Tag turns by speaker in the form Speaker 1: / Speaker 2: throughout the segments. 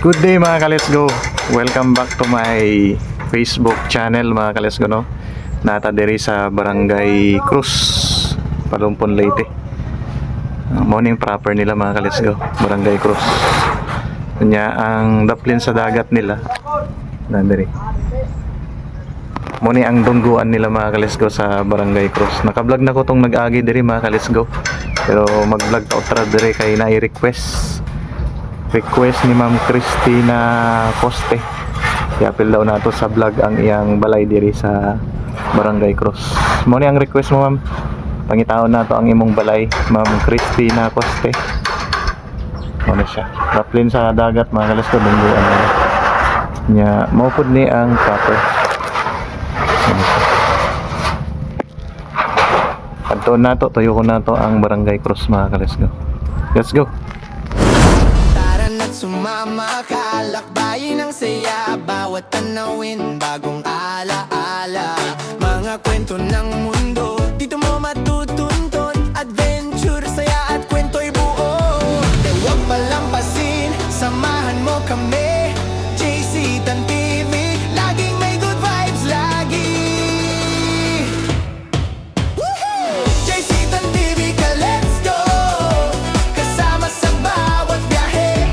Speaker 1: Good day mga ka-Let's Go. Welcome back to my Facebook channel mga ka-Let's Go, no. Nata diri sa Barangay Cruz, Palumpon, Leyte. Morning proper nila mga ka-Let's Go, Barangay Cruz. Kanya ang daplin sa dagat nila. Nandiri. Muni ang dungguan nila mga ka-Let's Go sa Barangay Cruz. Naka-vlog na ko tong nag-agi diri mga ka-Let's Go. Pero mag-vlog ta otra diri kay na-request ni Ma'am Christina Coste. Iapil daw nato sa vlog ang iyang balay diri sa Barangay Cruz. Mo ni ang request mo, ma'am. Pangitaon nato ang imong balay, Ma'am Christina Coste. Ano siya? Raplin sa dagat mga kalas ko dungguan niya. Maupod ni ang proper. Adto nato, tuyo ko nato ang Barangay Cruz mga kalas ko. Let's go.
Speaker 2: Sumama ka, lakbayin ang saya. Bawat tanawin, bagong alaala. Mga kwento ng mundo, dito mo matutuntun. Adventure, saya at kwento'y buo. Huwag palampasin, samahan mo kami. JC Tan TV, laging may good vibes, lagi. JC Tan TV ka, let's go. Kasama sa bawat biyahe.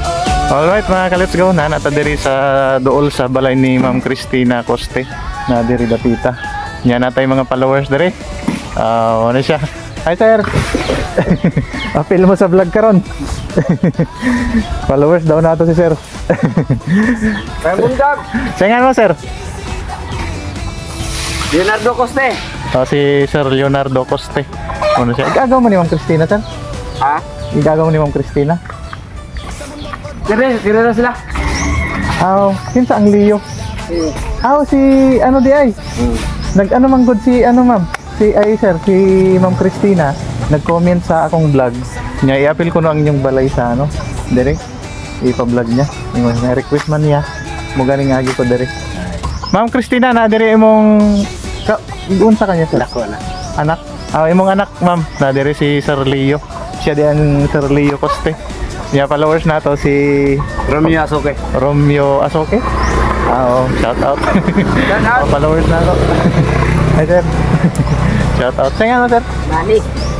Speaker 1: Alright mga ka-Let's Go, nanata diri sa dool sa balay ni Ma'am Christina Coste na diri dapita. Yan natay mga followers diri. Ano siya? Hi sir. Apil mo sa vlog karon. Followers daw nato si sir.
Speaker 3: Bundag,
Speaker 1: Singan mo sir?
Speaker 3: Leonardo Coste.
Speaker 1: Si Sir Leonardo Coste. Ano siya? Igagaw mo ni Ma'am Christina sir?
Speaker 3: Ha?
Speaker 1: Igagaw mo ni Ma'am Christina?
Speaker 3: Tira na sila.
Speaker 1: Kinsa ang Leo? Si ano di ay? Nag-ano man good si ano ma'am? Si ay sir, si Ma'am Christina nag-comment sa akong vlog. Nya i-appeal ko na ang inyong balay sa ano, dire. Ipa-vlog niya. May request man niya. Mo ganing agi ko dire. Ma'am Christina, na dire imong unsa kanya sir? Anak. Imong anak ma'am, na dire si Sir Leo. Siya di ang Sir Leo Coste. Niya followers na to si
Speaker 3: Romeo Asoke.
Speaker 1: Romeo Asoke. Shout out.
Speaker 3: Shout out.
Speaker 1: Followers na to. Hi sir. Shout out. Sa nga sir?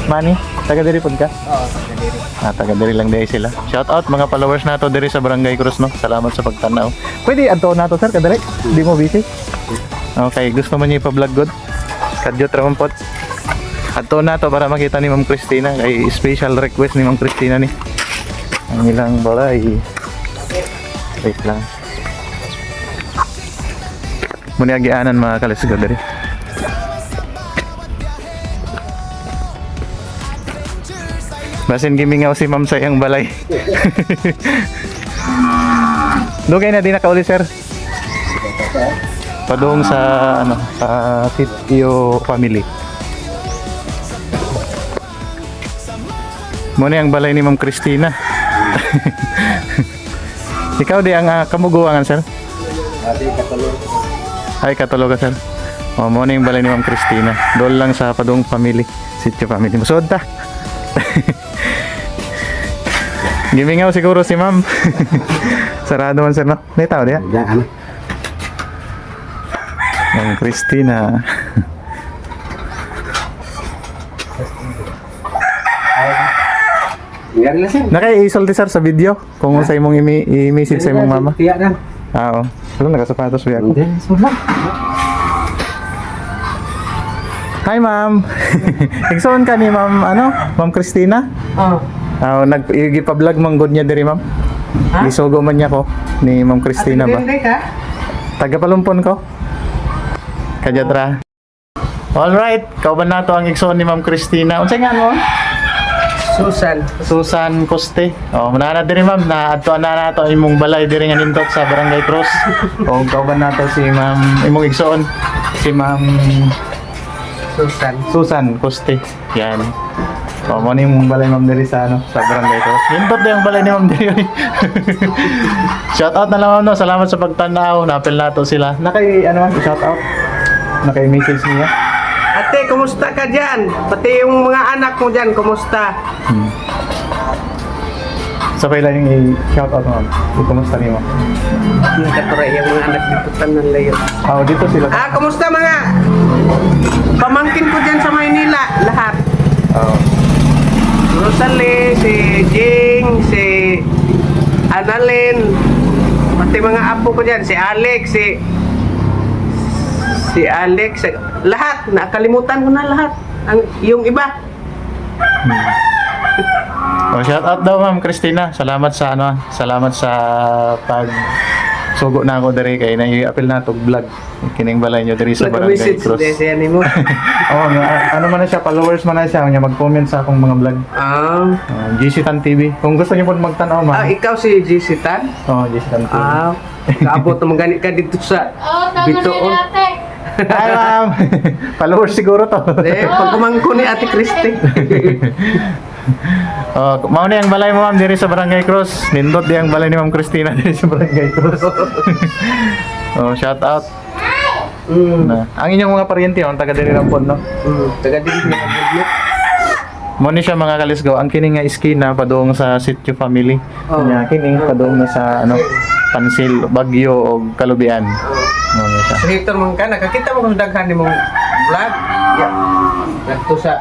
Speaker 1: Manny. Taga diri pud ka?
Speaker 3: Oo, diri.
Speaker 1: Taga diri lang diri sila. Shout out mga followers na to diri sa Barangay Cruz, no. Salamat sa pagtanaw. Pwede adto na to sir kadali. Di mo busy? Okay, gusto mo niya ipa-vlog good? Kadyot ra pot. Adto na to para makita ni Ma'am Christina. Kay special request ni Ma'am Christina ni. Ang ilang balay. Wait lang. Muna agianan mga ka-Let's Go diri. Basin gimingaw si ma'am sa iyang balay. Dugay na di nakauli sir. Padung sa ano sa sitio family. Muna ang balay ni Ma'am Christina. Ikaw di ang kamuguangan sir? Ay katulog ka sir. Muna yung balay ni Ma'am Christina. Doon lang sa Padung family, sitio family. Musod ta. Gimingaw siguro si ma'am. Sarado man sir no? May tao diya?
Speaker 3: Ano?
Speaker 1: Ma'am Christina.
Speaker 3: Ngari na sir.
Speaker 1: Nakaiisulti sir sa video kung sa imong i-message sa imong mama.
Speaker 3: Tiya na.
Speaker 1: Oo. Pero nakasapatos ba ako?
Speaker 3: Hindi, sulang.
Speaker 1: Hi ma'am. Igsoon ka ni ma'am Ma'am Christina? Nag-ipa-vlog man good niya diri ma'am. Gisugo man niya ko ni Ma'am Christina ba? Taga Palumpon ko. Kajadra. Alright, kauban nato ang igsoon ni Ma'am Christina. Unsay nga mo? Susan Coste. Manana diri ma'am, na adto na nato imong balay diri nga nindot sa Barangay Cruz. Kauban nato si ma'am imong igsoon si Ma'am Susan Coste. Yan. Mo ni mong balay ma'am diri sa sa Barangay Cruz. Nindot yung balay ni ma'am diri. Shout out na lang ma'am no. Salamat sa pagtanaw. Napil nato sila. Nakay shout out. Nakay message niya.
Speaker 3: Ate, kumusta ka dyan? Pati yung mga anak mo dyan, kumusta?
Speaker 1: Sabay lang yung i-shout out ma'am. Kumusta niyo ma'am?
Speaker 3: Nagkaturay yung mga anak dito tanan layo.
Speaker 1: Dito sila.
Speaker 3: Kumusta mga pamangkin ko dyan sa Maynila, lahat. Rosalie, si Jing, si Annalyn, pati mga apo ko dyan, si Alex, si Alex, lahat, nakalimutan ko na lahat. Yung iba.
Speaker 1: Shout out daw ma'am Christina. Salamat sa salamat sa pag sugo na ako diri kay na-appeal na to vlog. Kining balay nyo diri sa Barangay
Speaker 3: Nag-message
Speaker 1: Cruz.
Speaker 3: din siya ni mo.
Speaker 1: Ano man na siya, followers man na siya, niya mag-comment sa akong mga vlog. GC Tan TV. Kung gusto niyo po magtanaw ma'am.
Speaker 3: Ikaw si JC Tan?
Speaker 1: GC Tan TV.
Speaker 3: Kaabot na magani ka dito sa Bitoon.
Speaker 1: Hi ma'am. Followers siguro to.
Speaker 3: Pagkumangko ni Ate Christy.
Speaker 1: Mao ni ang balay mo ma'am diri sa Barangay Cruz. Nindot di ang balay ni Ma'am Christina diri sa Barangay Cruz. Shout out. Ang inyong mga paryente on taga diri rampon no.
Speaker 3: Taga dito na video.
Speaker 1: Mo ni siya mga kalisgaw ang kini nga iskina padung sa Sitio Family. Nya kini padung na sa Pansil, Bagyo o Kalubian. Mo ni siya.
Speaker 3: So Hector man ka nakakita mo kung daghan ni mong vlog. Nagto sa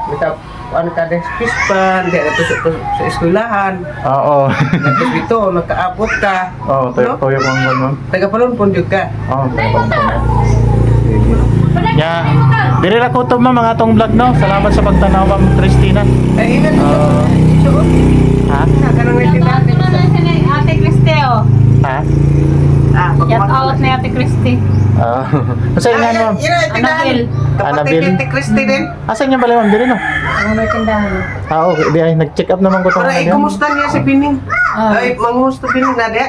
Speaker 3: ka des pispan, di nagto sa eskwelahan.
Speaker 1: Oo.
Speaker 3: Nagto dito nakaabot ka.
Speaker 1: Toyo mong ma'am.
Speaker 3: Taga Palon jud ka.
Speaker 1: Ya, diri ra ko to ma'am mga atong vlog no. Salamat sa pagtanaw ma'am Christina.
Speaker 3: Ingat.
Speaker 1: Ha?
Speaker 3: Kanang naitindahan.
Speaker 4: Ate Christy, oh.
Speaker 1: Ha?
Speaker 4: Shout out ni Ate Christy.
Speaker 1: Kasi nga ma'am.
Speaker 4: Annabelle.
Speaker 3: Kapatid ni Ate Christy din.
Speaker 1: Asan niya balay ma'am diri no?
Speaker 4: Ang may tindahan.
Speaker 1: Okay. Di ay nag-check up naman ko to.
Speaker 3: Para kumusta niya si Pining? Ay, mangusta Pining na dia.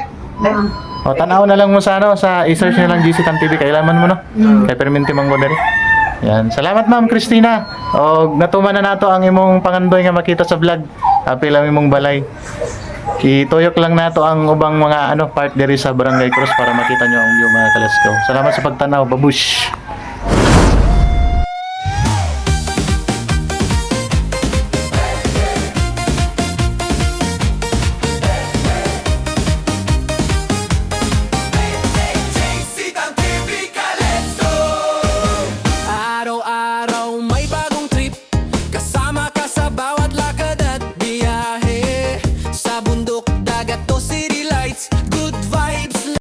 Speaker 1: Tanaw na lang mo sa sa i-search na lang GC Tan TV kailangan mo no. Kay perminti man ko diri. Yan. Salamat ma'am Christina. Natuman na nato ang imong pangandoy nga makita sa vlog. Apil ang imong balay. Ituyok lang nato ang ubang mga part diri sa Barangay Cruz para makita nyo ang view mga kalaskaw. Salamat sa pagtanaw. Babush!